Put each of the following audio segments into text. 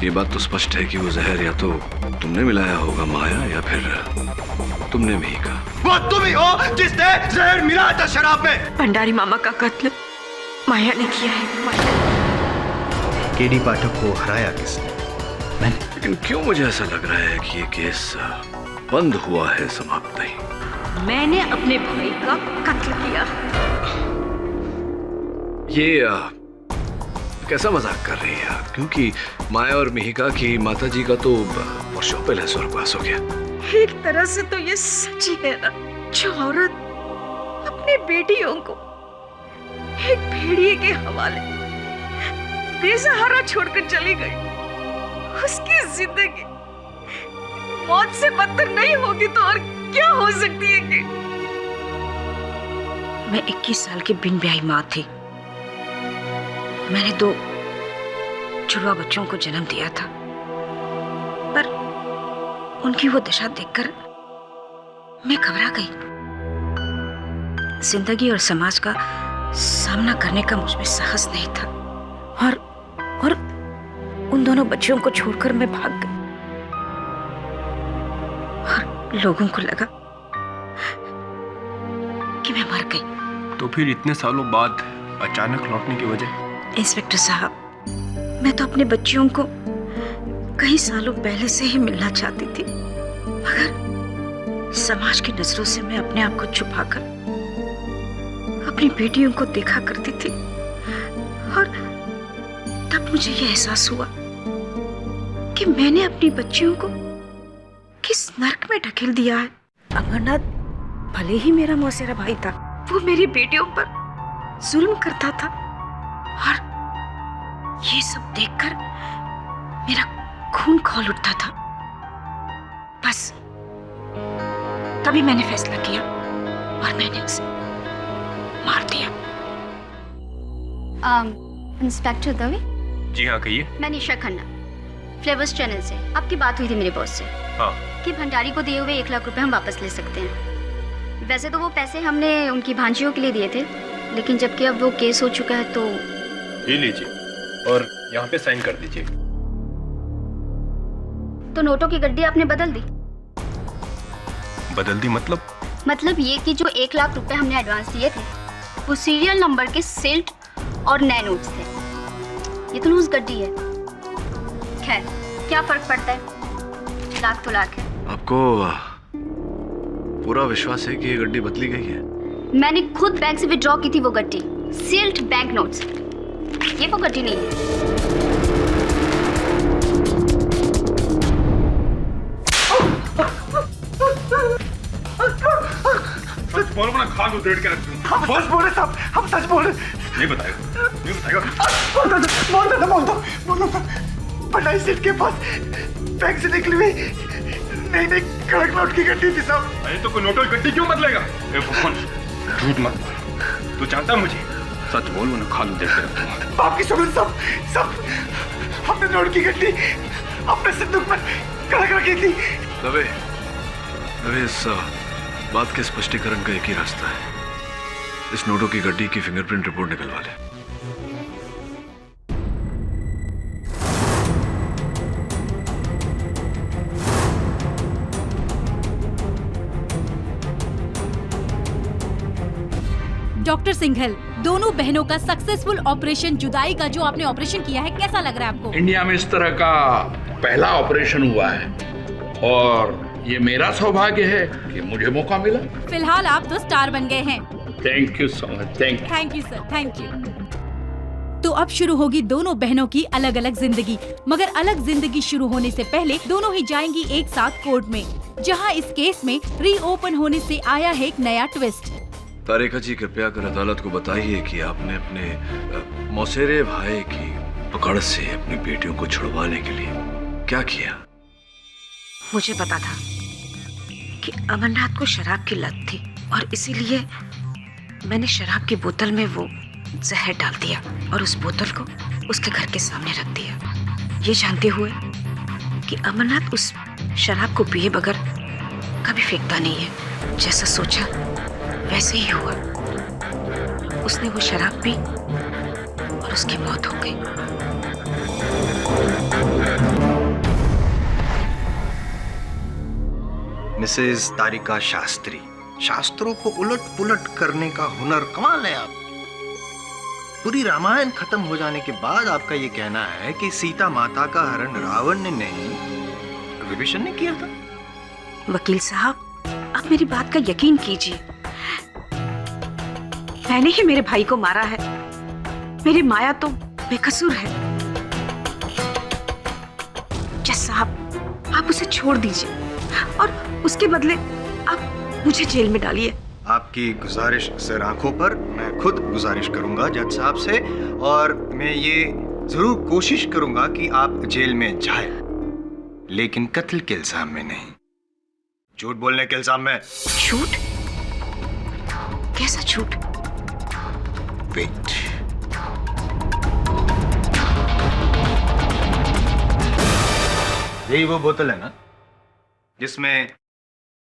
ये बात तो स्पष्ट है कि वो जहर या तो तुमने मिलाया होगा माया, या फिर तुमने मिहिका। वो तुम ही हो जिसने जहर मिलाया था शराब में। भंडारी मामा का कत्ल माया ने किया है। केडी पाठक को हराया किसने? मैंने। लेकिन क्यों मुझे ऐसा लग रहा है कि ये केस बंद हुआ है, समाप्त नहीं। मैंने अपने भाई का कत्ल किया। ये कैसा मजाक कर रही है आप? क्योंकि माया और मिहिका की माताजी का तो वर्षों पहले स्वर्गवास हो गया। एक तरह से तो ये सच ही है ना, जो औरत अपनी बेटियों को एक भेड़िए के हवाले बेसहारा छोड़कर चली गई, उसकी जिंदगी मौत से बदतर नहीं होगी तो और क्या हो सकती है कि? मैं 21 साल की बिन ब्याही माँ थी। मैंने 2 जुड़वा बच्चों को जन्म दिया था, पर उनकी वो दशा देखकर मैं घबरा गई। जिंदगी और समाज का सामना करने का मुझ में साहस नहीं था, और उन दोनों बच्चियों को छोड़कर मैं भाग गई। और लोगों को लगा कि मैं मर गई। तो फिर इतने सालों बाद अचानक लौटने की वजह? इंस्पेक्टर साहब, मैं तो अपने बच्चियों को कई सालों पहले से ही मिलना चाहती थी, मगर समाज की नजरों से मैं अपने आप को छुपाकर अपनी बेटियों को देखा करती थी। और तब मुझे यह एहसास हुआ कि मैंने अपनी बच्चियों को किस नर्क में ढकेल दिया है। अमरनाथ भले ही मेरा मौसेरा भाई था, वो मेरी बेटियों पर जुल्म करता था, और ये सब देखकर मेरा खून खौल उठता था। बस तभी मैंने फैसला किया और मैंने उसे मार दिया। इंस्पेक्टर दवे? जी हाँ, कहिए। मैं निशा खन्ना, फ्लेवर्स चैनल से। आपकी बात हुई थी मेरे बॉस से। हाँ। कि भंडारी को दिए हुए 1 लाख रुपए हम वापस ले सकते हैं। वैसे तो वो पैसे हमने उनकी भांजियों के लिए दिए थे, लेकिन जबकि अब वो केस हो चुका है तो ये लीजिए और यहाँ पे साइन कर दीजिए। तो नोटों की गड्डी आपने बदल दी? बदल दी मतलब? मतलब ये कि जो 1 लाख रुपए हमने एडवांस दिए थे वो सीरियल नंबर के सिल्ट और नए नोट्स थे। ये तो लूज गड्डी है। खैर, क्या फर्क पड़ता है, लाख तो लाख है। आपको पूरा विश्वास है कि ये गड्डी बदली गई है? मैंने खुद बैंक से विड्रॉ की थी वो गड्डी, सील्ड बैंक नोट्स। ये वो गड्डी नहीं है। सच बोलो ना, खाल उधेड़ के रख दूंगा। बस बोले साहब, हम सच बोले। नहीं बताएगा, नहीं बताएगा। बोल दो। भंडारी सेठ के पास बैंक से निकली हुई नई कड़क नोट की गड्डी थी साहब। अरे तो कोई नोटों की गड्डी क्यों बदलेगा? ए भगवान, झूठ मत बोल। तू जानता मुझे? सच बोल वरना खाल उधेड़ के रख दूंगा। आपकी समझ सब हमने नोट की गड्डी अपने संदूक में कड़क रखी थी। दवे, इस बात के स्पष्टीकरण का एक ही रास्ता है। इस नोटों की गड्डी की फिंगरप्रिंट रिपोर्ट निकलवा ले। डॉक्टर सिंघल, दोनों बहनों का सक्सेसफुल ऑपरेशन जुदाई का जो आपने ऑपरेशन किया है, कैसा लग रहा है आपको? इंडिया में इस तरह का पहला ऑपरेशन हुआ है और ये मेरा सौभाग्य है कि मुझे मौका मिला। फिलहाल आप तो स्टार बन गए हैं। Thank you so much. Thank you sir, thank you. तो अब शुरू होगी दोनों बहनों की अलग अलग जिंदगी, मगर अलग जिंदगी शुरू होने से पहले दोनों ही जाएंगी एक साथ कोर्ट में, जहां इस केस में रीओपन होने से आया है एक नया ट्विस्ट। तारिका जी, कृपया कर अदालत को बताइए कि आपने अपने मौसेरे भाई की पकड़ से अपनी बेटियों को छुड़वाने के लिए क्या किया? मुझे पता था कि अमरनाथ को शराब की लत थी, और इसीलिए मैंने शराब की बोतल में वो जहर डाल दिया और उस बोतल को उसके घर के सामने रख दिया, ये जानते हुए कि अमरनाथ उस शराब को पिए बगैर कभी फेंकता नहीं है। जैसा सोचा वैसे ही हुआ। उसने वो शराब पी और उसकी मौत हो गई। मिसेस तारिका शास्त्री, शास्त्रों को उलट पुलट करने का हुनर कमाल है आप। पूरी रामायण खत्म हो जाने के बाद आपका ये कहना है कि सीता माता का हरण रावण ने नहीं, विभीषण ने किया था। वकील साहब, आप मेरी बात का यकीन कीजिए। मैंने ही मेरे भाई को मारा है। मेरी माया तो बेकसूर है। जज साहब, आप उसे छोड़ दीजिए और उसके बदले आप मुझे जेल में डालिए। आपकी गुजारिश सर आंखों पर, मैं खुद गुजारिश करूंगा जज साहब से, और मैं ये जरूर कोशिश करूंगा कि आप जेल में जाए, लेकिन कत्ल के इल्जाम में नहीं, झूठ बोलने के इल्जाम में। झूठ? कैसा झूठ? वेट, यही वो बोतल है ना जिसमें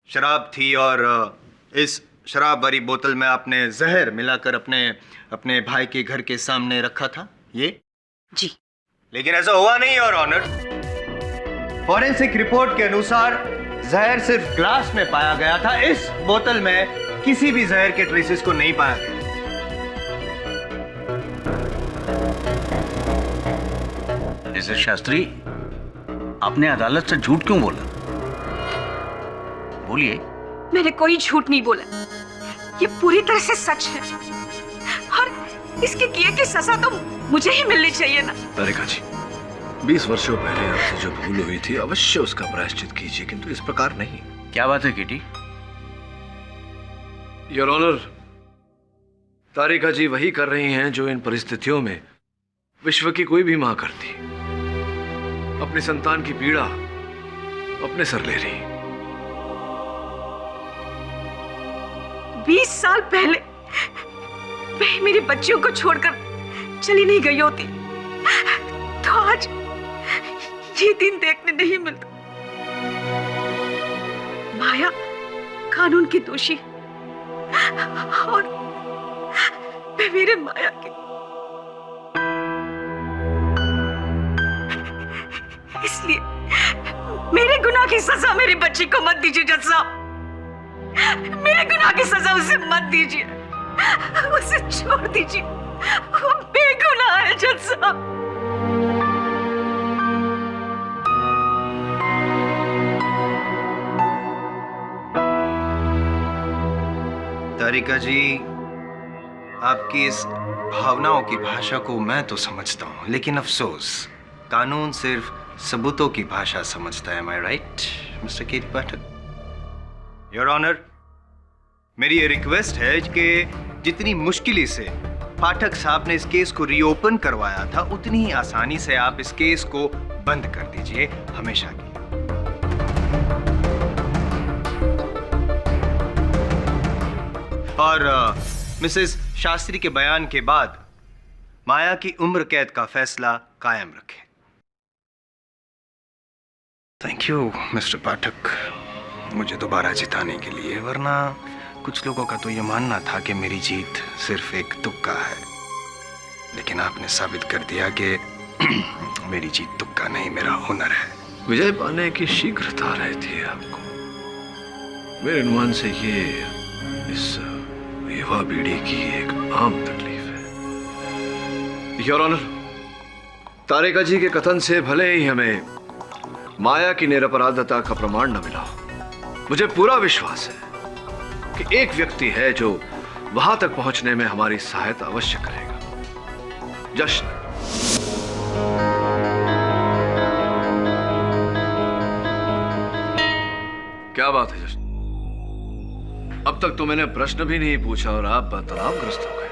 शराब थी, और इस शराब भरी बोतल में आपने जहर मिलाकर अपने भाई के घर के सामने रखा था? ये जी। लेकिन ऐसा हुआ नहीं योर ऑनर। फॉरेंसिक रिपोर्ट के अनुसार जहर सिर्फ ग्लास में पाया गया था, इस बोतल में किसी भी जहर के ट्रेसेस को नहीं पाया गया। मिस्टर शास्त्री, आपने अदालत से झूठ क्यों बोला? बोलिए। मैंने कोई झूठ नहीं बोला। ये पूरी तरह से सच है और इसके किए की सजा तो मुझे ही मिलनी चाहिए ना। तारिका जी, 20 वर्षों पहले आपसे जो भूल हुई थी अवश्य उसका प्रायश्चित कीजिए, किंतु इस प्रकार नहीं। क्या बात है किटी? योर ऑनर, तारिका जी वही कर रही हैं जो इन परिस्थितियों में विश्व की कोई भी मां करती। अपनी संतान की पीड़ा अपने सर ले रही। 20 साल पहले मैं मेरे बच्चियों को छोड़कर चली नहीं गई होती तो आज ये दिन देखने नहीं मिलता। माया कानून की दोषी और मैं मेरे माया की। इसलिए मेरे गुनाह की सजा मेरी बच्ची को मत दीजिए जज साहब। मेरे गुनाह की सजा उसे मत दीजिए, उसे छोड़ दीजिए। वो बेगुनाह है जज साहब। तारिका जी, आपकी इस भावनाओं की भाषा को मैं तो समझता हूं, लेकिन अफसोस कानून सिर्फ सबूतों की भाषा समझता है। Am I right mister KT Pathak? Your honour, मेरी ये रिक्वेस्ट है कि जितनी मुश्किल से पाठक साहब ने इस केस को रीओपन करवाया था, उतनी ही आसानी से आप इस केस को बंद कर दीजिए हमेशा के लिए। और मिसेस शास्त्री के बयान के बाद माया की उम्र कैद का फैसला कायम रखें। थैंक यू मिस्टर पाठक, मुझे दोबारा जिताने के लिए, वरना कुछ लोगों का तो ये मानना था कि मेरी जीत सिर्फ एक तुक्का है, लेकिन आपने साबित कर दिया कि मेरी जीत तुक्का नहीं, मेरा हुनर है। विजय पाने की शीघ्रता रहती है आपको। मेरे अनुमान से ये इस युवा पीढ़ी की एक आम तकलीफ है। योर ऑनर, तारिका जी के कथन से भले ही हमें माया की निरपराधता का प्रमाण न मिला, मुझे पूरा विश्वास है कि एक व्यक्ति है जो वहां तक पहुंचने में हमारी सहायता अवश्य करेगा। जश्न। क्या बात है जश्न? अब तक तो मैंने प्रश्न भी नहीं पूछा और आप तनावग्रस्त हो गए।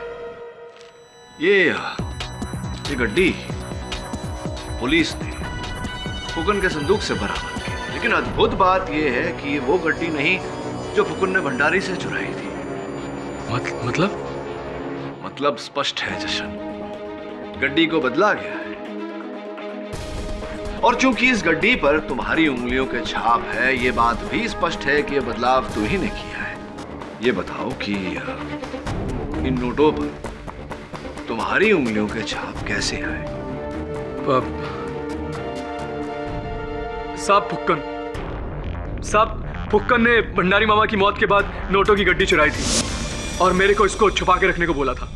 ये गड्डी पुलिस ने फुकन के संदूक से बरामद की, लेकिन अद्भुत बात यह है कि ये वो गड्डी नहीं जो फुकन ने भंडारी से चुराई थी। मतलब स्पष्ट है जशन, गड्डी को बदला गया है। और चूंकि इस गड्डी पर तुम्हारी उंगलियों के छाप है, ये बात भी स्पष्ट है कि यह बदलाव तू ही ने किया है। ये बताओ कि इन नोटों पर तुम्हारी उंगलियों के छाप कैसे आए? साहब फुक्कन साहब, फुक्कन ने भंडारी मामा की मौत के बाद नोटों की गड्डी चुराई थी और मेरे को इसको छुपा के रखने को बोला था,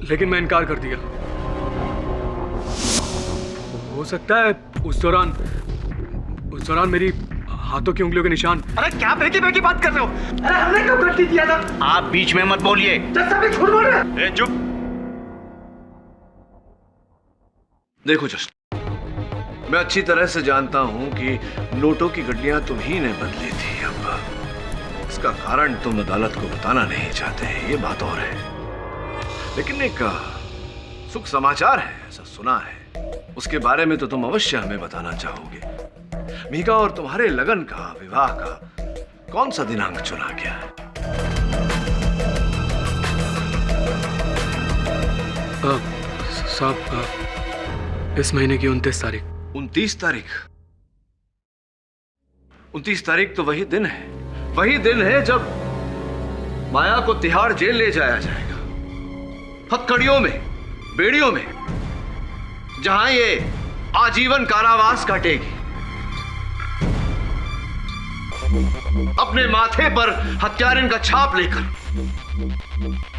लेकिन मैं इनकार कर दिया। हो सकता है उस दौरान मेरी हाथों की उंगलियों के निशान। अरे क्या बेकी बात कर रहे हो? अरे हमने कब गलती किया था? आप बीच में मत बोलिए। जज साहब झूठ बोल रहे हैं। चुप। देखो जस्ट, मैं अच्छी तरह से जानता हूं कि नोटों की गड्डियां तुम्ही ने बदली थी। अब इसका कारण तुम अदालत को बताना नहीं चाहते, ये बात और है। लेकिन एक सुख समाचार है, ऐसा सुना है, उसके बारे में तो तुम अवश्य हमें बताना चाहोगे। मीका और तुम्हारे लगन का, विवाह का कौन सा दिनांक चुना गया है? साहब, इस महीने की 29 तारीख। 29 तारीख? 29 तारीख तो वही दिन है, वही दिन है जब माया को तिहाड़ जेल ले जाया जाएगा, हथकड़ियों में, बेड़ियों में, जहां ये आजीवन कारावास काटेगी। अपने माथे पर हत्यारिन का छाप लेकर,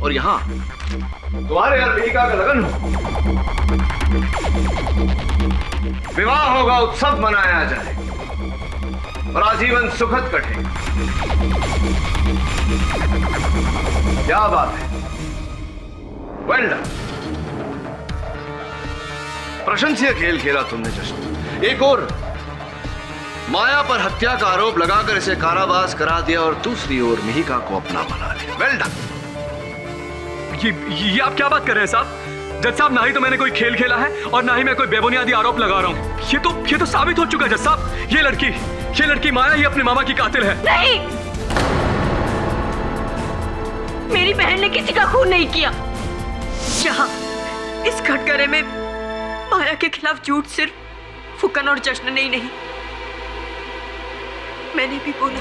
और यहां तुम्हारे और मीका का लगन हो, विवाह होगा, उत्सव मनाया जाए और आजीवन सुखद कटे। क्या बात है, वेल डन, प्रशंसनीय खेल खेला तुमने जश्न। एक और माया पर हत्या का आरोप लगाकर इसे कारावास करा दिया और दूसरी ओर मिहिका को अपना बना लिया। Well done. ये आप क्या बात कर रहे हैं साहब? जज साहब, ना ही तो मैंने कोई खेल खेला है और ना ही मैं कोई बेबुनियादी आरोप लगा रहा हूँ। ये तो साबित हो चुका है जज साहब, ये लड़की माया ही अपने मामा की कातिल है। नहीं, मेरी बहन ने किसी का खून नहीं किया। यहाँ इस कटघरे में माया के खिलाफ झूठ सिर्फ फुकन और जश्न ने ही नहीं, मैंने भी बोला।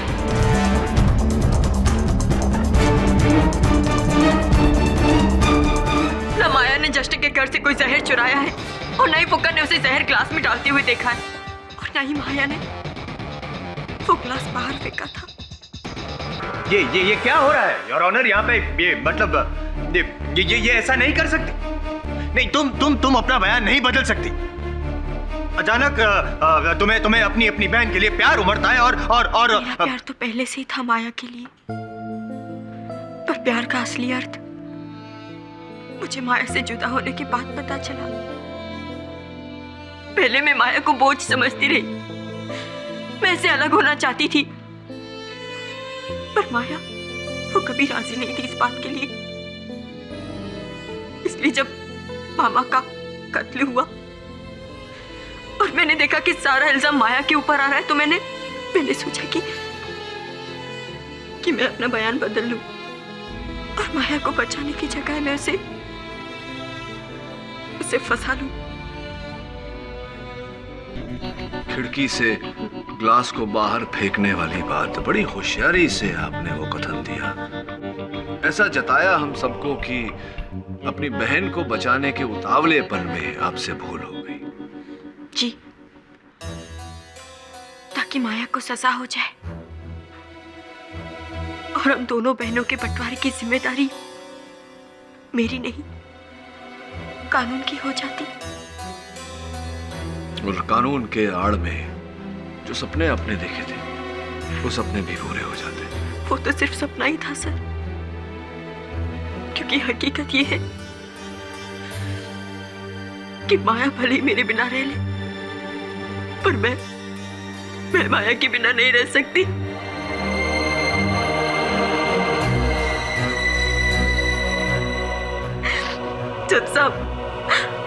ना माया ने जश्न के घर से कोई जहर चुराया है और ना ही फुकन ने उसे जहर ग्लास में डालते हुए देखा है, और ना ही माया ने वो ग्लास बाहर फेंका था। ये क्या हो रहा है योर ऑनर? यहाँ पे ये मतलब ये ऐसा नहीं कर सकती। नहीं, तुम अपना बयान नहीं बदल सकती। अचानक तुम्हें अपनी बहन के लिए प्यार उमड़ता है और मेरा प्यार तो पहले से ही था माया के लिए, पर प्यार का असली अर्थ मुझे माया से जुदा होने के बाद पता चला। पहले मैं माया को बोझ समझती रही, मैं इससे अलग होना चाहती थी, पर माया वो कभी राजी नहीं थी इस बात के लिए। इसलिए जब मामा का कत्ल हुआ और मैंने देखा कि सारा इल्जाम माया के ऊपर आ रहा है, तो मैंने सोचा कि मैं अपना बयान बदल लूं और माया को बचाने की जगह मैं उसे फंसा लूं। खिड़की से ग्लास को बाहर फेंकने वाली बात बड़ी होशियारी से आपने वो कथन दिया। ऐसा जताया हम सबको कि अपनी बहन को बचाने के उतावलेपन में आपसे भूल हो गई। जी, ताकि माया को सजा हो जाए और हम दोनों बहनों के बंटवारे की जिम्मेदारी मेरी नहीं, कानून की हो जाती। और कानून के आड़ में जो सपने आपने देखे थे, वो सपने भी पूरे हो जाते। वो तो सिर्फ सपना ही था सर, क्योंकि हकीकत ये है कि माया भले ही मेरे बिना रह ले, पर मैं माया के बिना नहीं रह सकती। जज साहब,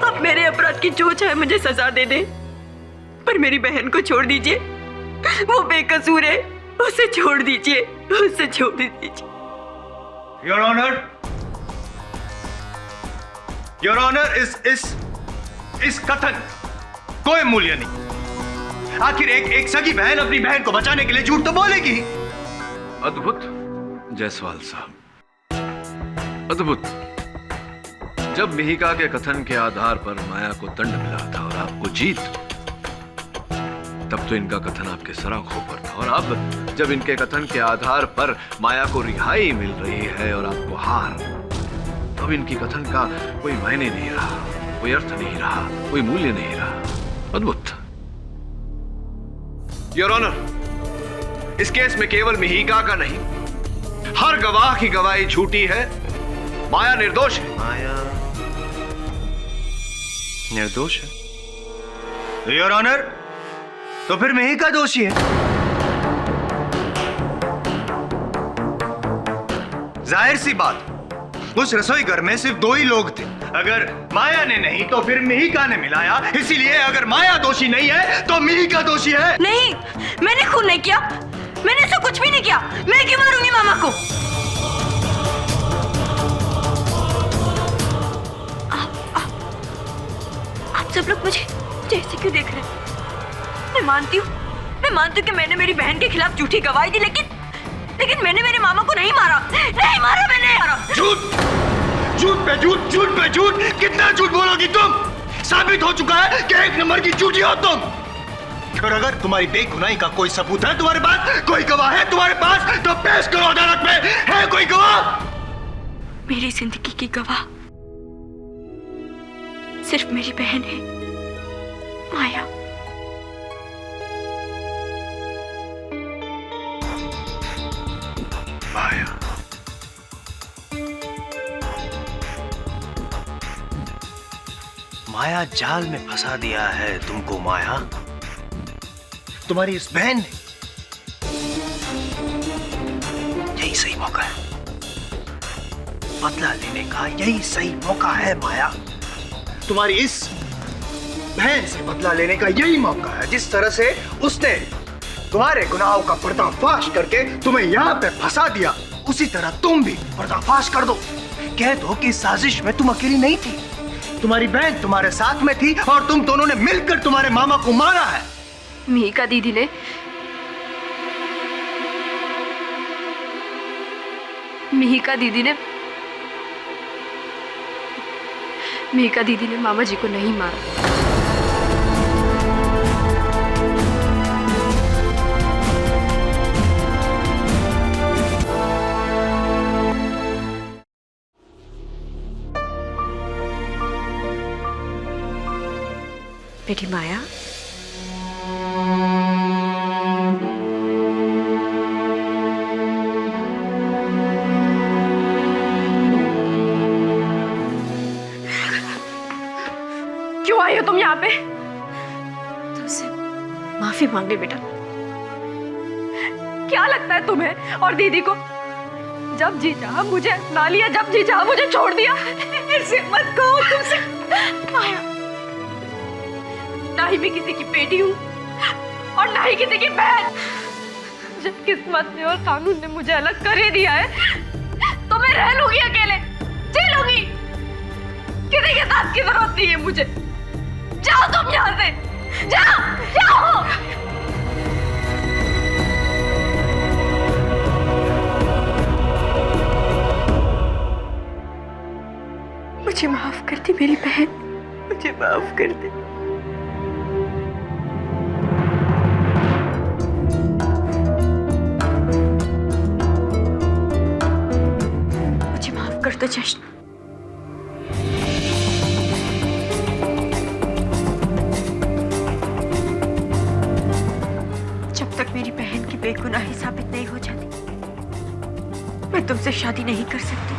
आप मेरे अपराध की जो चाहे मुझे सजा दे दे, पर मेरी बहन को छोड़ दीजिए। वो बेकसूर है, उसे छोड़ दीजिए, उसे छोड़ दीजिए। योर ऑनर, इस कथन कोई मूल्य नहीं। आखिर एक सगी बहन अपनी बहन को बचाने के लिए झूठ तो बोलेगी। अद्भुत जायसवाल साहब, अद्भुत। जब मिहिका के कथन के आधार पर माया को दंड मिला था और आपको जीत, तब तो इनका कथन आपके सराखों पर था, और अब जब इनके कथन के आधार पर माया को रिहाई मिल रही है और आपको हार, तब इनकी कथन का कोई मायने नहीं रहा, कोई अर्थ नहीं रहा, कोई मूल्य नहीं रहा। अद्भुत। योर ऑनर, इस केस में केवल मिहिका का नहीं, हर गवाह की गवाही झूठी है। माया निर्दोष है। माया निर्दोष है? योर ऑनर, तो फिर मिहिका दोषी है। जाहिर सी बात, उस रसोई घर में सिर्फ 2 ही लोग थे। अगर माया ने नहीं तो फिर मिहिका ने मिलाया, इसीलिए अगर माया दोषी नहीं है तो मिहिका दोषी है। नहीं, मैंने खून नहीं किया, मैंने ऐसा कुछ भी नहीं किया। मैं क्यों मारूंगी मामा को? आप सब लोग मुझे ऐसे क्यों देख रहे हैं? मैं मानती हूँ कि मैंने मेरी बहन के खिलाफ झूठी गवाही दी, लेकिन मैंने मेरे मामा को नहीं मारा। नहीं मारा मैंने। झूठ पे झूठ, कितना झूठ बोलोगी तुम? साबित हो चुका है कि 1 नंबर की झूठी हो तुम। और अगर तुम्हारी बेगुनाही का कोई सबूत है तुम्हारे पास, कोई गवाह है तुम्हारे पास, तो पेश करो अदालत में। है कोई गवाह? मेरी जिंदगी की गवाह सिर्फ मेरी बहन है, माया। माया, माया जाल में फंसा दिया है तुमको। माया, तुम्हारी इस बहन ने। यही सही मौका है, बदला लेने का यही सही मौका है। माया, तुम्हारी इस बहन से बदला लेने का यही मौका है। जिस तरह से उसने तुम्हारे गुनाहों का पर्दाफाश करके तुम्हें यहाँ पे फंसा दिया, उसी तरह तुम भी पर्दाफाश कर दो। कह दो कि इस साजिश में तुम अकेली नहीं थी, तुम्हारी बहन तुम्हारे साथ में थी और तुम दोनों ने मिलकर तुम्हारे मामा को मारा है। मिहिका दीदी ने मामा जी को नहीं मारा। बेटी माया, क्यों आई हो तुम यहाँ पे? तुमसे माफी मांगने बेटा। क्या लगता है तुम्हें और दीदी को? जब जी चाहा मुझे अपना लिया, जब जी चाहा मुझे छोड़ दिया। ऐसे मत कहो तुमसे। माया, ना ही मैं किसी की बेटी हूँ और ना ही किसी की बहन। जब किस्मत ने और कानून ने मुझे अलग कर ही दिया है तो मैं रह लूंगी, अकेले जी लूंगी। किसी के साथ की जरूरत नहीं है मुझे। जाओ तुम यहाँ से, जाओ। मुझे माफ कर दी मेरी बहन, मुझे माफ कर दे। मुझे माफ कर दो जश्न। जब तक मेरी बहन की बेगुनाही साबित नहीं हो जाती, मैं तुमसे शादी नहीं कर सकती।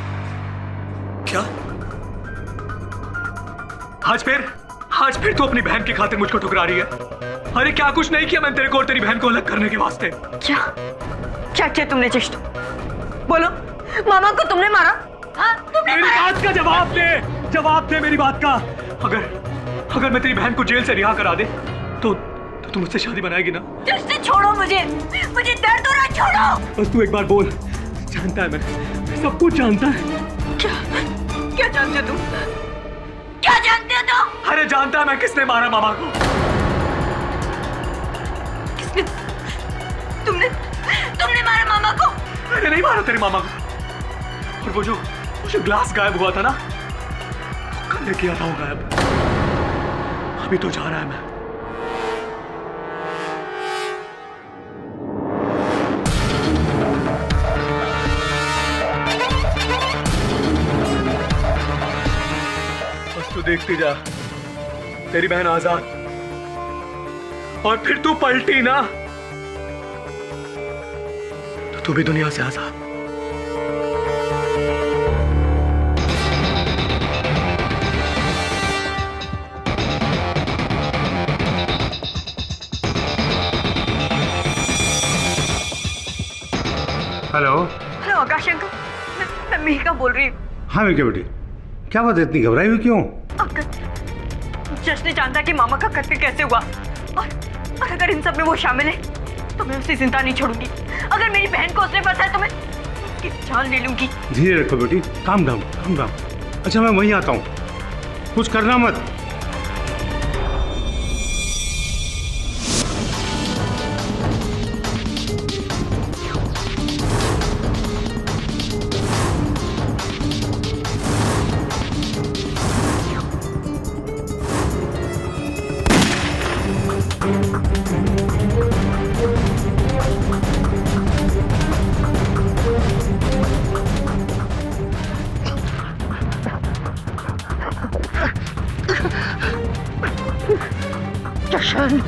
क्या? आज फिर तू अपनी बहन की खातिर मुझको ठुकरा रही है? अरे क्या कुछ नहीं किया मैंने तेरे को और तेरी बहन को अलग करने के वास्ते। क्या किया तुमने जश्न? बोलो, मामा को तुमने मारा? तुमने मेरी बात का जवाब दे मेरी बात का। अगर मैं तेरी बहन को जेल से रिहा करा दे तो तू मुझसे शादी बनाएगी ना? जश्न छोड़ो मुझे दर्द हो रहा है, छोड़ो। बस तू एक बार बोल। जानता है मैं सब कुछ जानता है। क्या जानते हो तुम? क्या जानते हो तुम? अरे जानता है मैं किसने मारा मामा को। किसने? तुमने मारा मामा को? मैंने नहीं मारा तेरे मामा को। और वो जो ग्लास गायब हुआ था ना, वो कल किया था वो गायब। अभी तो जा रहा है मैं। देखती जा, तेरी बहन आजाद, और फिर तू पलटी ना तो तू भी दुनिया से आजाद। हेलो हेलो आकाश अंकल, मैं मिहिका बोल रही हूँ। हाँ मिहिका बेटी, क्या बात है, इतनी घबराई हुई क्यों? अंकल, जश्न जानता है कि मामा का कत्ल कैसे हुआ, और अगर इन सब में वो शामिल है तो मैं उसे जिंदा नहीं छोड़ूंगी। अगर मेरी बहन को उसने फंसाया तो मैं उसकी जान ले लूंगी। धीरे रखो बेटी, काम डाउन काम डाउन। अच्छा मैं वहीं आता हूँ, कुछ करना मत। जशन,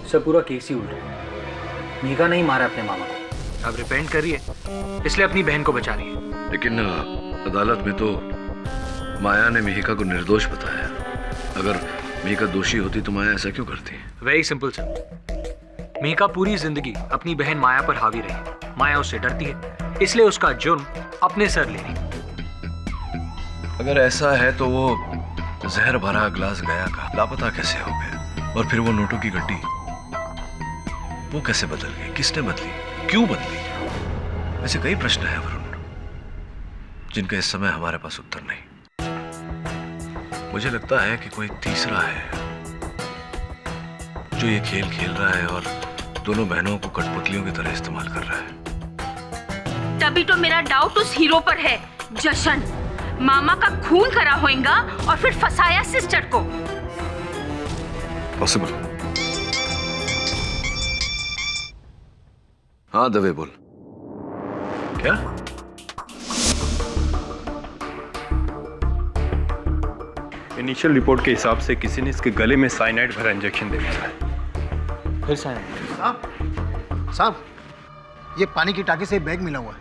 सर पूरा केस ही उल्टा है। मिहिका नहीं मारा अपने मामा को, अब रिपेंट कर रही है, इसलिए अपनी बहन को बचा रही है। लेकिन अदालत में तो माया ने मिहिका को निर्दोष बताया। अगर मिहिका दोषी होती तो माया ऐसा क्यों करती? वेरी सिंपल सर, मिहिका पूरी जिंदगी अपनी बहन माया पर हावी रही। माया उससे डरती है, इसलिए उसका जुर्म अपने सर ले रही। अगर ऐसा है तो वो जहर भरा ग्लास गया का लापता कैसे हो गया? और फिर वो नोटों की गड्डी, वो कैसे बदल गई? किसने बदली? क्यों बदली? ऐसे कई प्रश्न हैं वरुण, जिनका इस समय हमारे पास उत्तर नहीं। मुझे लगता है कि कोई तीसरा है जो ये खेल खेल रहा है और दोनों बहनों को कठपुतलियों की तरह इस्तेमाल कर रहा है। तभी तो मेरा डाउट उस हीरो पर है। जशन मामा का खून करा होएगा और फिर फंसाया सिस्टर को। पॉसिबल। हाँ दवे बोल। क्या? इनिशियल रिपोर्ट के हिसाब से किसी ने इसके गले में साइनाइड भरा इंजेक्शन दे दिया है। फिर साइनाइड? साहब, ये पानी की टाकी से बैग मिला हुआ है।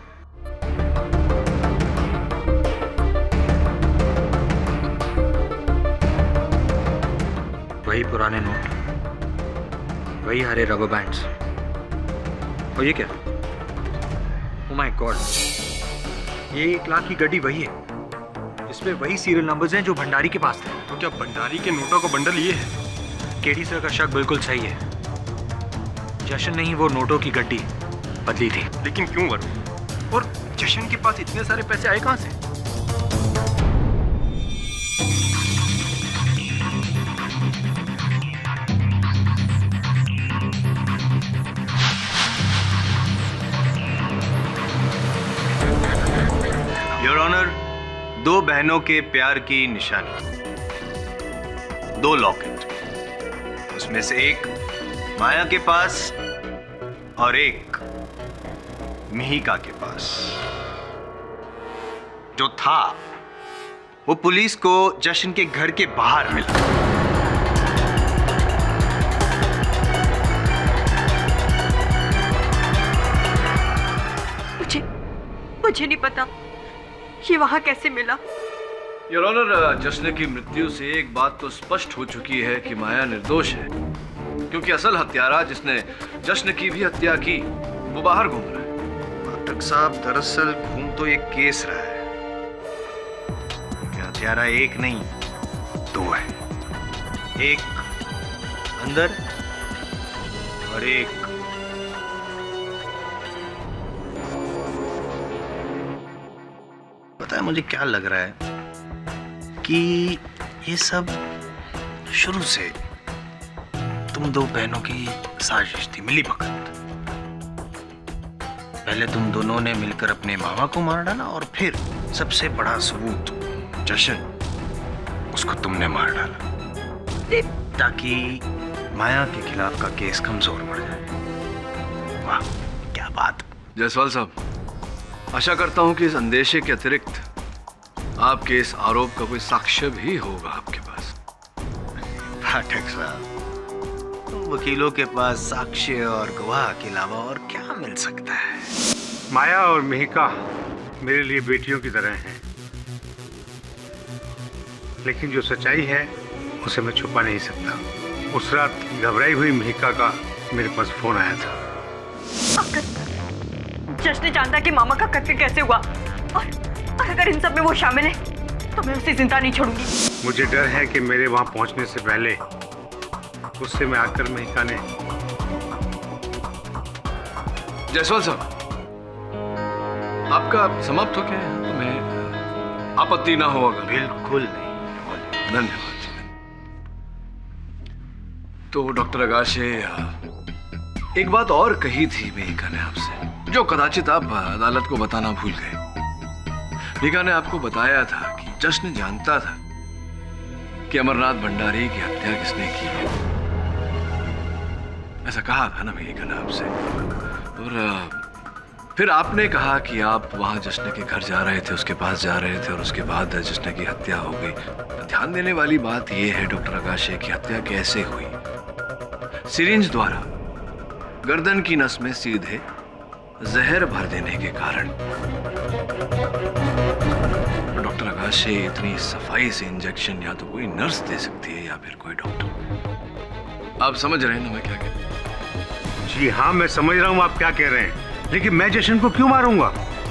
वही पुराने नोट, वही हरे रबर बैंड्स, और ये क्या? ओह माय गॉड, ये 1 लाख की गड्डी वही है जिसमें वही सीरियल नंबर्स हैं जो भंडारी के पास थे। तो क्या भंडारी के नोटों का बंडल ये है? केडी सर का शक बिल्कुल सही है। जशन ने ही वो नोटों की गड्डी बदली थी। लेकिन क्यों वरुण? और जशन के पास इतने सारे पैसे आए कहां से? योर ऑनर, 2 बहनों के प्यार की निशानी, 2 लॉकेट, उसमें से एक माया के पास और एक मिहिका के पास। जो था वो पुलिस को जशन के घर के बाहर मिला। मुझे नहीं पता ये वहां कैसे मिला। योर ऑनर, जश्न की मृत्यु से एक बात तो स्पष्ट हो चुकी है कि माया निर्दोष है, क्योंकि असल हत्यारा जिसने जश्न की भी हत्या की वो बाहर घूम रहा है। पाठक साहब, दरअसल घूम तो एक केस रहा है कि हत्यारा एक नहीं 2 है। एक अंदर और एक पता है मुझे क्या लग रहा है कि ये सब शुरू से तुम 2 बहनों की साजिश थी, मिली भगत। पहले तुम दोनों ने मिलकर अपने मामा को मार डाला और फिर सबसे बड़ा सबूत जशन, उसको तुमने मार डाला ताकि माया के खिलाफ का केस कमजोर पड़ जाए। वाह क्या बात। जायसवाल साहब, आशा करता हूं कि इस अंदेशे के अतिरिक्त आपके इस आरोप का कोई साक्ष्य भी होगा आपके पास। पाठक साहब, वकीलों के पास साक्ष्य और गवाह के अलावा और क्या मिल सकता है? माया और मिहिका मेरे लिए बेटियों की तरह हैं, लेकिन जो सच्चाई है उसे मैं छुपा नहीं सकता। उस रात घबराई हुई मिहिका का मेरे पास फोन आया था। जश्न जानता कि मामा का कत्ल कैसे हुआ, और अगर इन सब में वो शामिल है तो मैं उसे जिंदा नहीं छोड़ूंगी। मुझे डर है कि मेरे वहां पहुंचने से पहले गुस्से में आकर मिहिका ने। जायसवाल साहब, आपका समाप्त हो गया है, तो मैं आपत्ति ना हो अगर। बिल्कुल नहीं। धन्यवाद। तो डॉक्टर अगाशे, एक बात और कही थी मिहिका ने आपसे, जो कदाचित आप अदालत को बताना भूल गए। मिहिका ने आपको बताया था कि जश्न जानता था कि अमरनाथ भंडारी की हत्या किसने की है। ऐसा कहा था ना मिहिका ने आपसे। और फिर आपने कहा कि आप वहां जश्न के घर जा रहे थे, उसके पास जा रहे थे, और उसके बाद जश्न की हत्या हो गई। ध्यान देने वाली बात यह है डॉक्टर अगाशे की हत्या कैसे हुई। सिरिंज द्वारा गर्दन की नस में सीधे जहर भर देने के कारण। डॉक्टर अगाशे, इतनी सफाई से इंजेक्शन या तो कोई नर्स दे सकती है या फिर कोई डॉक्टर। आप समझ रहे हैं ना मैं क्या कहता हूं? जी हाँ, मैं समझ रहा हूँ आप क्या कह रहे हैं, लेकिन मैं जशन को क्यों मारूंगा?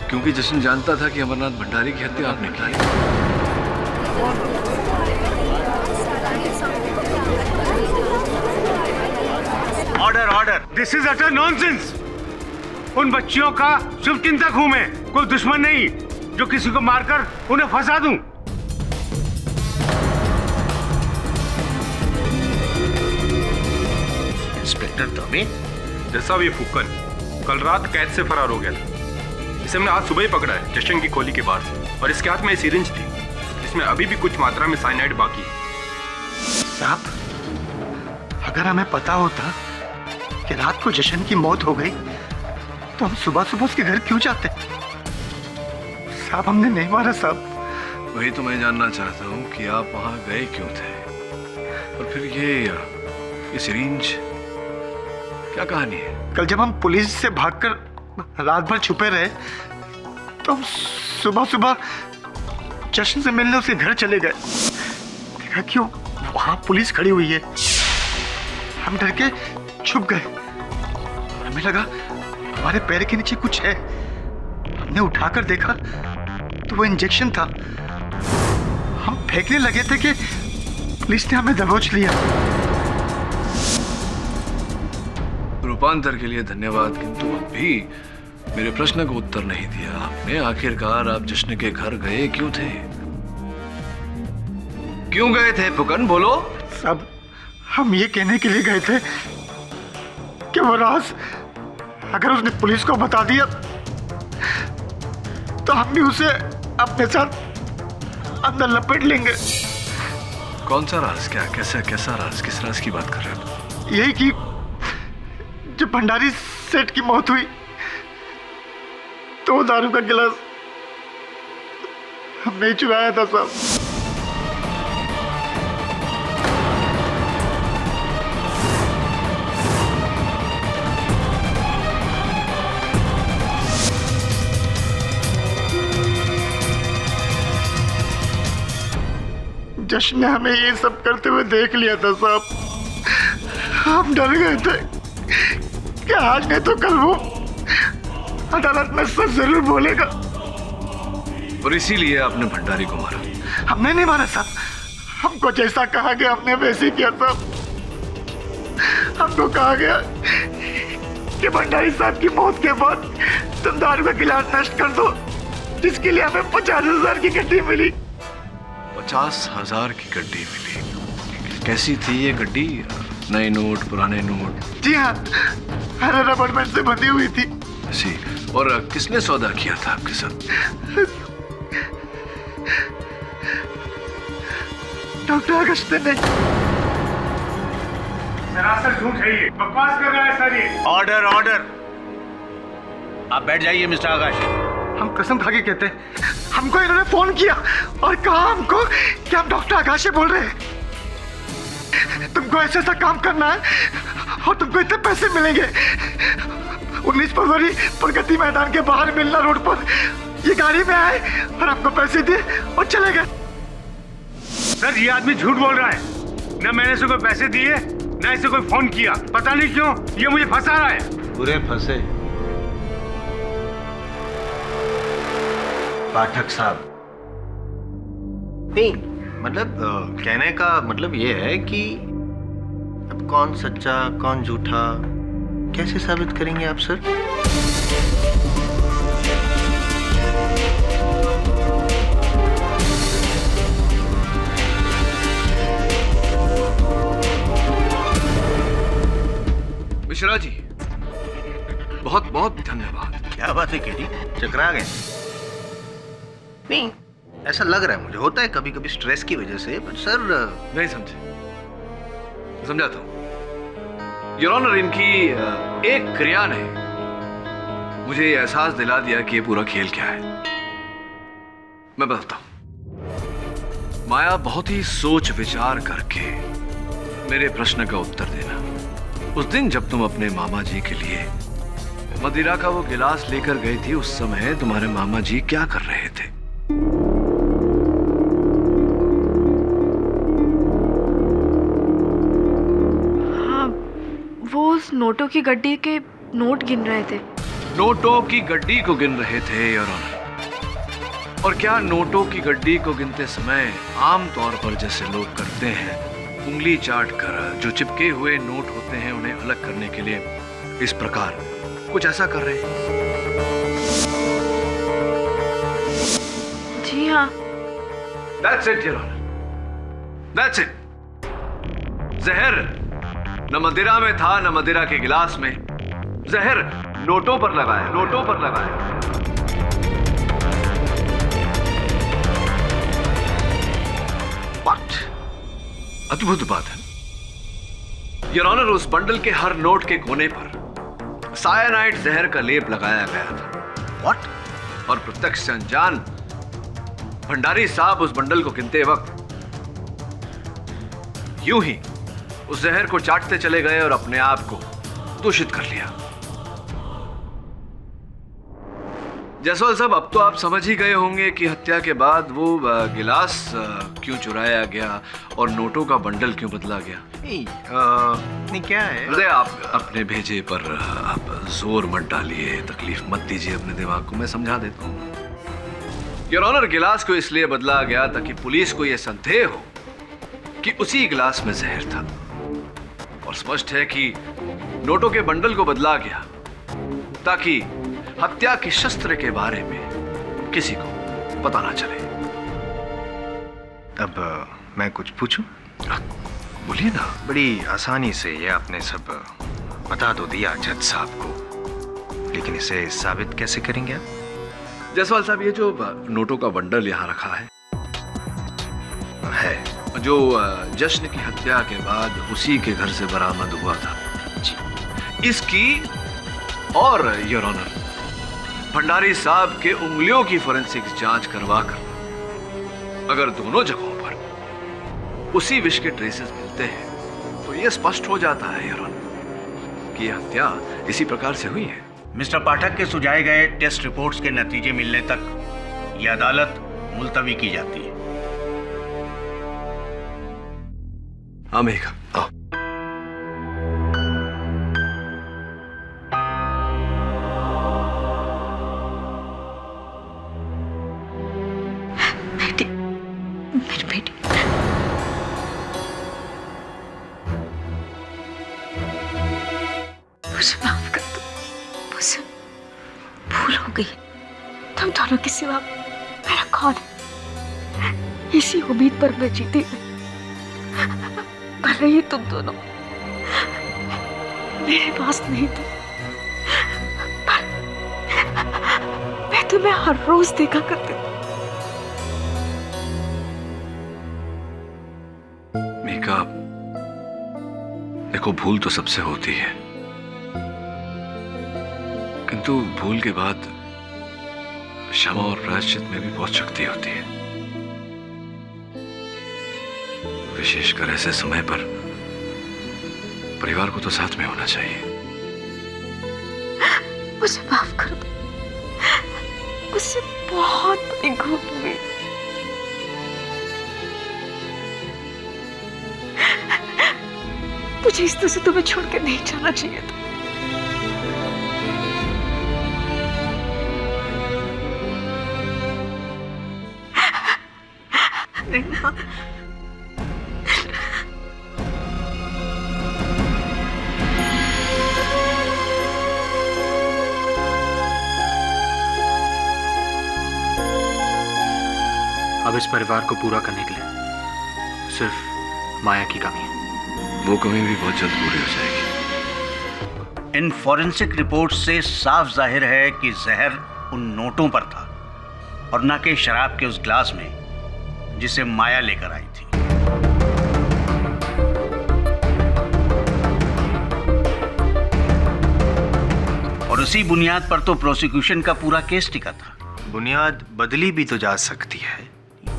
क्योंकि जशन जानता था कि अमरनाथ भंडारी की हत्या आपने की। Order order. This is utter nonsense. उन बच्चियों का शुभचिंतक हूं मैं, कोई दुश्मन नहीं जो किसी को मारकर उन्हें फंसा दूं। इंस्पेक्टर तोमी, जैसा ये फुक्कन कल रात कैद से फरार हो गया था। इसे हमने आज सुबह ही पकड़ा है जशन की खोली के बाहर से, और इसके हाथ में सिरिंज थी, इसमें अभी भी कुछ मात्रा में साइनाइड बाकी है। साहब, अगर हमें पता होता कि रात को जशन की मौत हो गई तो हम सुबह सुबह उसके घर क्यों जाते? साहब, हमने नहीं मारा साहब। वही तो मैं जानना चाहता हूँ कि आप वहां गए क्यों थे, और फिर ये सिरिंज क्या कहानी है? कल जब हम पुलिस से भागकर रात भर छुपे रहे तो हम सुबह सुबह जशन से मिलने उसके घर चले गए। देखा क्यों वहां पुलिस खड़ी हुई है, हम डर के छुप गए। हमें लगा हमारे पैर के नीचे कुछ है। हमने उठाकर देखा तो वो इंजेक्शन था। हम फेंकने लगे थे कि पुलिस ने हमें दबोच लिया। रूपांतर के लिए धन्यवाद, किंतु अभी मेरे प्रश्न का उत्तर नहीं दिया आपने। आखिरकार आप जश्न के घर गए क्यों थे? क्यों गए थे फुकन, बोलो। सब हम ये कहने के लिए गए थे कि वो राज अगर उसने पुलिस को बता दिया तो हम भी उसे अपने साथ अंदर लपेट लेंगे। कौन सा राज? क्या कैसा राज? किस राज की बात कर रहे हो? यही कि जब भंडारी सेठ की मौत हुई तो वो दारू का गिलास हमने ही चुराया था साहब। जश्न ने हमें ये सब करते हुए देख लिया था साहब। हम डर गए थे कि आज नहीं तो कल वो अदालत में सच जरूर बोलेगा, और इसीलिए आपने भंडारी को मारा। हमने नहीं मारा साहब, हमको जैसा कहा गया हमने वैसे ही किया साहब। हमको कहा गया कि भंडारी साहब की मौत के बाद तुम दारू का गिलास नष्ट कर दो, जिसके लिए हमें 50,000 की गड्डी मिली। 50,000 की गड्डी मिली? कैसी थी ये गड्डी? नए नोट, पुराने नोट? जी हाँ, हरे रबर बैंड से बंधी हुई थी। जी, और किसने सौदा किया था आपके साथ? डॉक्टर अगस्त्य ने। सरासर झूठ है ये, बकवास कर रहा है सर ये। Order order. आप बैठ जाइए मिस्टर आकाश। हम कसम खा के कहते हैं, हमको इन्होंने फोन किया और कहा हमको कि आप डॉक्टर आकाश से बोल रहे हैं, तुमको ऐसा ऐसा काम करना है और तुमको इतने पैसे मिलेंगे। 19 फरवरी प्रगति मैदान के बाहर मिलना रोड पर ये गाड़ी में आए और आपको पैसे दिए और चले गए। सर ये आदमी झूठ बोल रहा है, न मैंने इसे कोई पैसे दिए न इसे कोई फोन किया। पता नहीं क्यों ये मुझे फंसा रहा है। पूरे फंसे। पाठक साहब, नहीं मतलब कहने का मतलब ये है कि अब कौन सच्चा कौन झूठा कैसे साबित करेंगे आप सर? मिश्रा जी, बहुत बहुत धन्यवाद। क्या बात है केटी, चकरा गए? नहीं, ऐसा लग रहा है मुझे, होता है कभी कभी स्ट्रेस की वजह से, बट सर नहीं समझे, समझाता हूं। योर ऑनर, इनकी एक क्रिया ने मुझे ये एहसास दिला दिया कि ये पूरा खेल क्या है। मैं बताता हूं। माया, बहुत ही सोच विचार करके मेरे प्रश्न का उत्तर देना। उस दिन जब तुम अपने मामा जी के लिए मदिरा का वो गिलास लेकर गई थी, उस समय तुम्हारे मामा जी क्या कर रहे थे? हाँ, वो उस नोटों की गड्डी के नोट गिन रहे थे। नोटों की गड्डी को गिन रहे थे योर ऑनर। और क्या नोटों की गड्डी को गिनते समय आम तौर पर जैसे लोग करते हैं, उंगली चाट कर जो चिपके हुए नोट होते हैं उन्हें अलग करने के लिए इस प्रकार कुछ ऐसा कर रहे हैं? जी हाँ। That's it, Your Honor. That's it. जहर न मदिरा में था न मदिरा के गिलास में, जहर नोटों पर लगाया, नोटों पर लगाया। What? अद्भुत बात है योर ऑनर, उस बंडल के हर नोट के कोने पर सायानाइड जहर का लेप लगाया गया था। What? और प्रत्यक्ष से अनजान भंडारी साहब उस बंडल को गिनते वक्त यूं ही उस जहर को चाटते चले गए और अपने आप को दूषित कर लिया। जायसवाल साहब, अब तो आप समझ ही गए होंगे कि हत्या के बाद वो गिलास क्यों चुराया गया और नोटों का बंडल क्यों बदला गया। नहीं क्या है, अरे आप अपने भेजे पर आप जोर मत डालिए, तकलीफ मत दीजिए अपने दिमाग को, मैं समझा देता हूँ। योर ऑनर, गिलास को इसलिए बदला गया ताकि पुलिस को यह संदेह हो कि उसी गिलास में जहर था, और स्पष्ट है कि नोटों के बंडल को बदला गया ताकि हत्या के शस्त्र के बारे में किसी को पता ना चले। अब मैं कुछ पूछूं? बोलिए ना। बड़ी आसानी से ये आपने सब बता तो दिया जज साहब को, लेकिन इसे साबित कैसे करेंगे आप? जायसवाल साहब, ये जो नोटों का बंडल यहाँ रखा है, जो जश्न की हत्या के बाद उसी के घर से बरामद हुआ था, इसकी और योर ऑनर भंडारी साहब के उंगलियों की फोरेंसिक्स जांच करवाकर अगर दोनों जगहों पर उसी विष के ट्रेसेस मिलते हैं तो यह स्पष्ट हो जाता है योर ऑनर कि यह हत्या इसी प्रकार से हुई है। मिस्टर पाठक के सुझाए गए टेस्ट रिपोर्ट्स के नतीजे मिलने तक यह अदालत मुलतवी की जाती है। हाँ मेघा, आओ। बेटी, मेरी बेटी, मुझे माफ कर दो, मुझसे भूल हो गई। तुम दोनों के सिवा मेरा कौन है? इसी उम्मीद पर मैं जीती पर रही तुम दोनों मेरे पास नहीं थे, तुम्हें हर रोज देखा करती थी। मीका, देखो भूल तो सबसे होती है, किंतु भूल के बाद क्षमा और प्रायश्चित में भी बहुत शक्ति होती है। विशेषकर ऐसे समय पर परिवार को तो साथ में होना चाहिए। मुझे माफ कर दो, मुझसे बहुत बड़ी भूल हुई। मुझे इस तरह से तुम्हें छोड़ के नहीं जाना चाहिए था। अब इस परिवार को पूरा करने के लिए सिर्फ माया की कमी है। वो कमी भी बहुत जल्द पूरी हो जाएगी। इन फॉरेंसिक रिपोर्ट से साफ जाहिर है कि जहर उन नोटों पर था और न कि शराब के उस ग्लास में जिसे माया लेकर आई थी। और उसी बुनियाद पर तो प्रोसिक्यूशन का पूरा केस टिका था। बुनियाद बदली भी तो जा सकती है।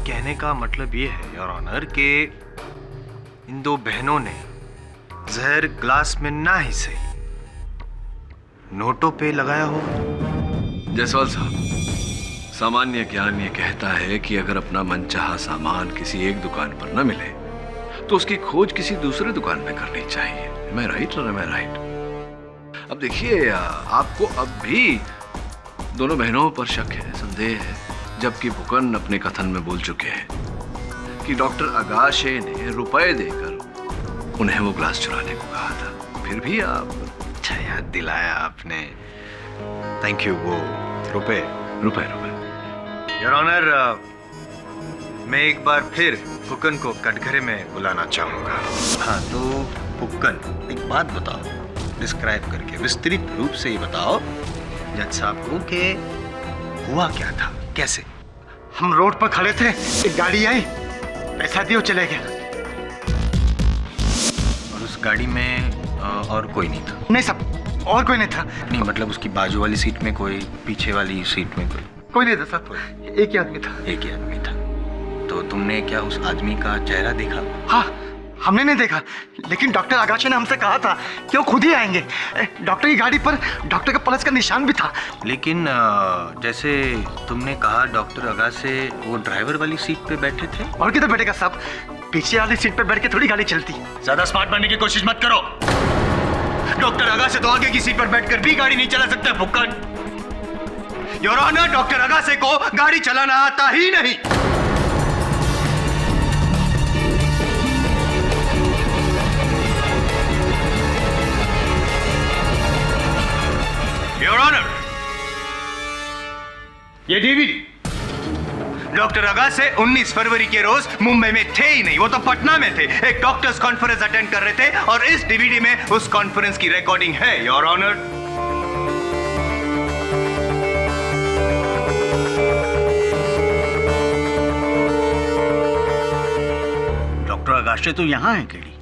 कहने का मतलब ये है योर ऑनर के इन दो बहनों ने जहर ग्लास में ना ही सही नोटों पे लगाया हो। जायसवाल साहब, सामान्य ज्ञान ये कहता है कि अगर अपना मनचाहा सामान किसी एक दुकान पर न मिले तो उसकी खोज किसी दूसरे दुकान में करनी चाहिए। मैं राइट और मैं राइट? अब देखिए, आपको अब भी दोनों बहनों पर शक है, संदेह है, जबकि फुकन अपने कथन में बोल चुके हैं कि डॉक्टर अगाशे ने रुपए देकर उन्हें वो ग्लास चुराने को कहा था। फिर भी आप अच्छा याद दिलाया आपने, थैंक यू। वो रुपए रुपए योर ऑनर, मैं एक बार फिर फुकन को कटघरे में बुलाना चाहूंगा। हाँ तो फुकन, एक बात बताओ, डिस्क्राइब करके विस्तृत रूप से ही बताओ जज साहब को कि हुआ क्या था, कैसे? हम रोड पर खड़े थे, एक गाड़ी आई, पैसा दियो, चले गए। और उस गाड़ी में और कोई नहीं था? नहीं सब, और कोई नहीं था। नहीं मतलब उसकी बाजू वाली सीट में कोई, पीछे वाली सीट में कोई नहीं था साहब, एक ही आदमी था। एक ही आदमी था। तो तुमने क्या उस आदमी का चेहरा देखा? हाँ, हमने नहीं देखा, लेकिन डॉक्टर आगाशे ने हमसे कहा था कि वो खुद ही आएंगे। डॉक्टर की गाड़ी पर डॉक्टर का पल्स का निशान भी था। लेकिन जैसे तुमने कहा डॉक्टर अगाशे वो ड्राइवर वाली सीट पे बैठे थे। और किधर बैठेगा साहब, पीछे वाली सीट पे बैठ के थोड़ी गाड़ी चलती। ज्यादा स्मार्ट बनने की कोशिश मत करो। डॉक्टर अगाशे तो आगे की सीट पर बैठकर भी गाड़ी नहीं चला सकते फुक्कन। योर ऑनर, डॉक्टर अगाशे को गाड़ी चलाना आता ही नहीं। योर ऑनर, ये डीवीडी डॉक्टर अगाशे 19 फरवरी के रोज मुंबई में थे ही नहीं, वो तो पटना में थे, एक डॉक्टर्स कॉन्फ्रेंस अटेंड कर रहे थे और इस डीवीडी में उस कॉन्फ्रेंस की रिकॉर्डिंग है योर ऑनर। डॉक्टर अगाशे तो यहाँ है केडी।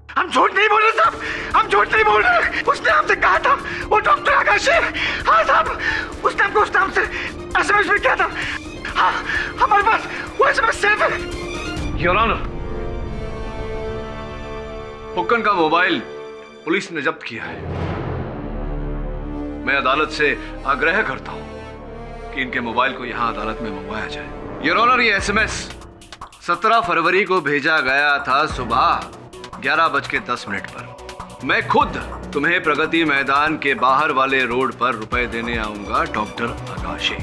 हम झूठ नहीं बोल रहे साहब, हम झूठ नहीं बोल रहे। उसने हमसे कहा था वो डॉक्टर आगाशे। हाँ साहब, उसने हमको उस नाम से एसएमएस भी किया था। हाँ, हमारे पास वो एसएमएस सेव है। योर ऑनर, फुक्कन का मोबाइल पुलिस ने जब्त किया है। मैं अदालत से आग्रह करता हूं कि इनके मोबाइल को यहां अदालत में मंगवाया जाए। योर ऑनर, ये एसएमएस 17 फरवरी को भेजा गया था सुबह 11:10 पर। मैं खुद तुम्हें प्रगति मैदान के बाहर वाले रोड पर रुपए देने आऊंगा, डॉक्टर अगाशे।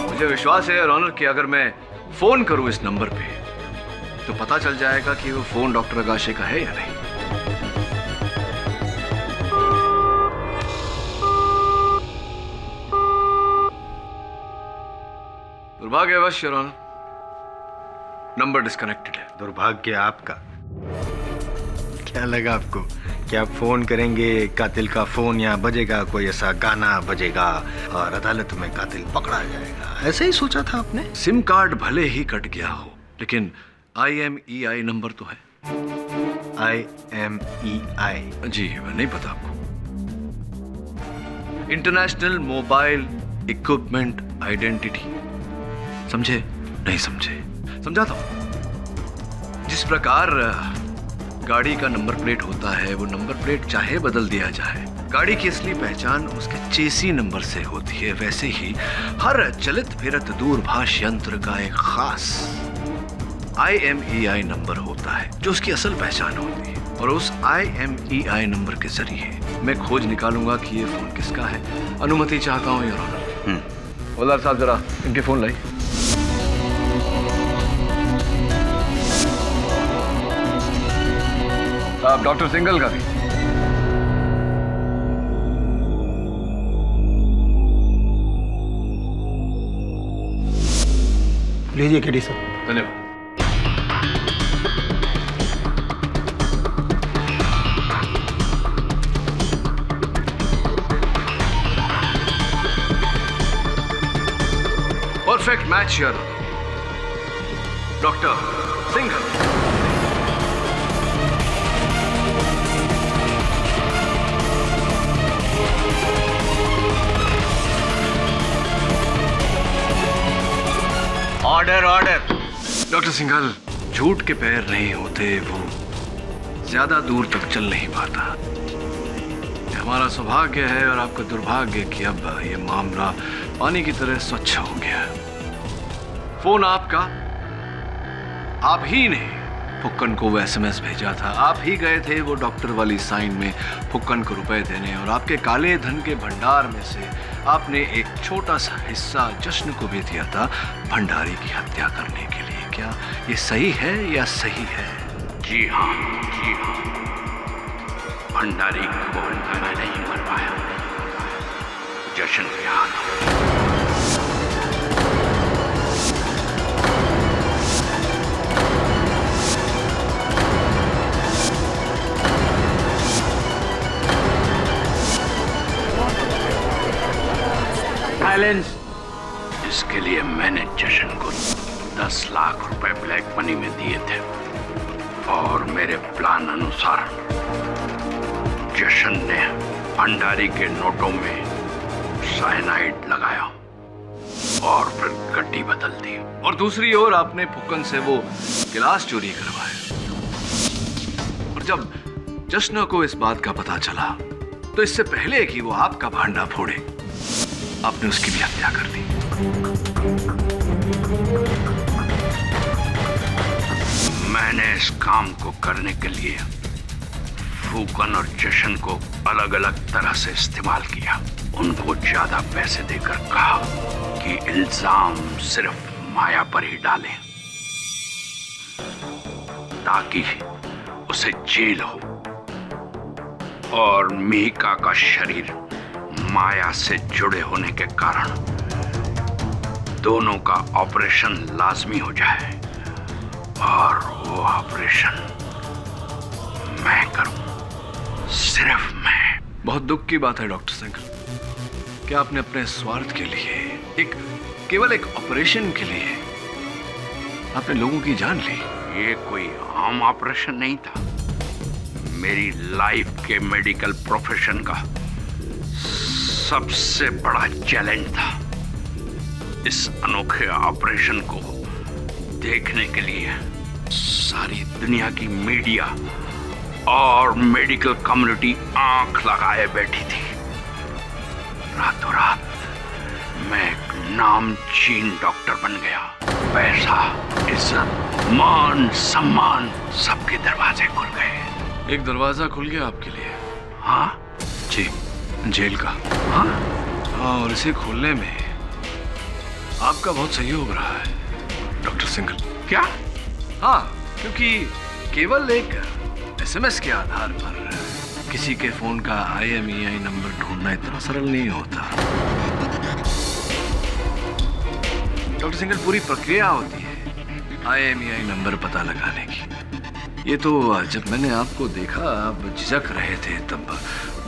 मुझे विश्वास है योर ऑनर कि अगर मैं फोन करूं इस नंबर पे तो पता चल जाएगा कि वो फोन डॉक्टर अगाशे का है या नहीं। दुर्भाग्यवश योर ऑनर, नंबर डिस्कनेक्टेड है। दुर्भाग्य आपका? क्या लगा आपको कि आप फोन करेंगे, कातिल का फोन यहाँ बजेगा, कोई ऐसा गाना बजेगा और अदालत में कातिल पकड़ा जाएगा, ऐसे ही सोचा था आपने? सिम कार्ड भले ही कट गया हो, लेकिन IMEI नंबर तो है। IMEI? जी नहीं पता आपको? International mobile equipment identity. समझे? नहीं समझे? समझाता हूं। जिस प्रकार गाड़ी का नंबर प्लेट होता है, वो नंबर प्लेट चाहे बदल दिया जाए, गाड़ी की असली पहचान उसके चेसी नंबर से होती है, वैसे ही हर चलित फिरत दूरभाष यंत्र का एक खास IMEI नंबर होता है जो उसकी असल पहचान होती है। और उस IMEI नंबर के जरिए मैं खोज निकालूंगा कि ये फोन किसका है। अनुमति चाहता हूँ योर ऑनर। हवलदार साहब जरा इनके फोन लाई। साहब डॉक्टर सिंघल का भी। लीजिए केडी सर। धन्यवाद। Perfect match your doctor Singhal. Order order. Doctor Singhal, झूठ के पैर नहीं होते, वो ज्यादा दूर तक चल नहीं पाता। ये हमारा सौभाग्य है और आपका दुर्भाग्य कि अब ये मामला पानी की तरह स्वच्छ हो गया। फोन आपका, आप ही ने फुक्कन को वो SMS भेजा था, आप ही गए थे वो डॉक्टर वाली साइन में फुक्कन को रुपए देने, और आपके काले धन के भंडार में से आपने एक छोटा सा हिस्सा जश्न को भी दिया था भंडारी की हत्या करने के लिए। क्या ये सही है या सही है? जी हाँ, जी हाँ। भंडारी को मैं नहीं मरवाया, जश्न के हाथ। इसके लिए मैंने जशन को 10 लाख रुपए ब्लैक मनी में दिए थे और मेरे प्लान अनुसार जशन ने भंडारी के नोटों में साइनाइड लगाया और फिर गड्डी बदल दी। और दूसरी ओर आपने फुक्कन से वो गिलास चोरी करवाया, और जब जश्न को इस बात का पता चला तो इससे पहले कि वो आपका भांडा फोड़े आपने उसकी भी हत्या कर दी। मैंने इस काम को करने के लिए फुकन और जशन को अलग अलग तरह से इस्तेमाल किया। उनको ज्यादा पैसे देकर कहा कि इल्जाम सिर्फ माया पर ही डालें ताकि उसे जेल हो, और मिहिका का शरीर माया से जुड़े होने के कारण दोनों का ऑपरेशन लाजमी हो जाए, और वो ऑपरेशन मैं करूं, सिर्फ मैं। बहुत दुख की बात है डॉक्टर सिंघल, क्या आपने अपने स्वार्थ के लिए केवल एक ऑपरेशन के लिए आपने लोगों की जान ली? ये कोई आम ऑपरेशन नहीं था, मेरी लाइफ के मेडिकल प्रोफेशन का सबसे बड़ा चैलेंज था। इस अनोखे ऑपरेशन को देखने के लिए सारी दुनिया की मीडिया और मेडिकल कम्युनिटी आंख लगाए बैठी थी। रातों रात मैं एक नामचीन डॉक्टर बन गया। पैसा, इज्जत, मान, सम्मान, सबके दरवाजे खुल गए। एक दरवाजा खुल गया आपके लिए? हाँ जी, जेल का। हाँ, और इसे खोलने में आपका बहुत सहयोग रहा है डॉक्टर सिंघल। क्या? हाँ, क्योंकि केवल एक SMS के आधार पर किसी के फोन का IMEI नंबर ढूंढना इतना सरल नहीं होता। डॉक्टर सिंघल, पूरी प्रक्रिया होती है IMEI नंबर पता लगाने की। ये तो जब मैंने आपको देखा आप झिझक रहे थे तब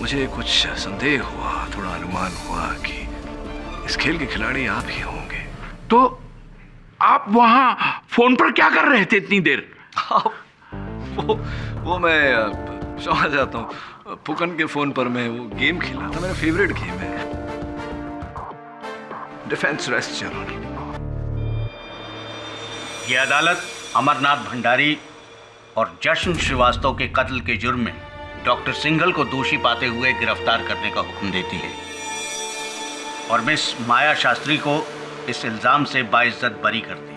मुझे कुछ संदेह हुआ, थोड़ा अनुमान हुआ कि इस खेल के खिलाड़ी आप ही होंगे। तो आप वहां फोन पर क्या कर रहे थे इतनी देर? वो मैं समझ जाता हूँ, फुकन के फोन पर मैं वो गेम खेला था, मेरा फेवरेट गेम है, डिफेंस रेस्ट जनरल। ये अदालत अमरनाथ भंडारी और जश्न श्रीवास्तव के कत्ल के जुर्म में डॉक्टर सिंघल को दोषी पाते हुए गिरफ्तार करने का हुक्म देती है और मिस माया शास्त्री को इस इल्जाम से बाइज्जत बरी करती है।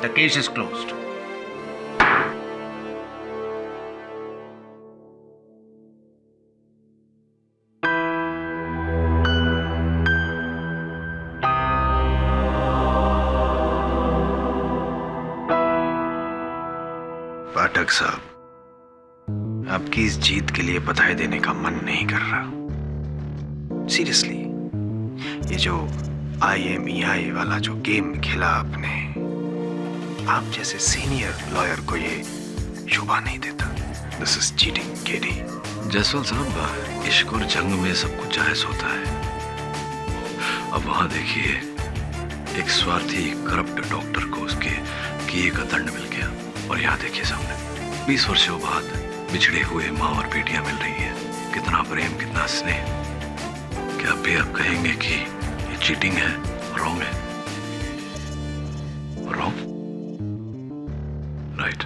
The case is closed. पाठक साहब, आपकी इस जीत के लिए बधाई देने का मन नहीं कर रहा। सीरियसली, ये जो IMEI वाला जो गेम खेला आपने, आप जैसे सीनियर लॉयर को ये शोभा नहीं देता। This is cheating, KD. Jaswal साहब, इश्क और जंग में सब कुछ जायज होता है। अब वहां देखिए, एक स्वार्थी करप्ट डॉक्टर को उसके किए का दंड मिल गया, और यहाँ देखिए सामने 20 वर्षों बाद बिछड़े हुए माँ और बेटियां मिल रही हैं। कितना प्रेम, कितना स्नेह। क्या आप भी आप कहेंगे कि ये चीटिंग है, रॉन्ग है? Wrong, right.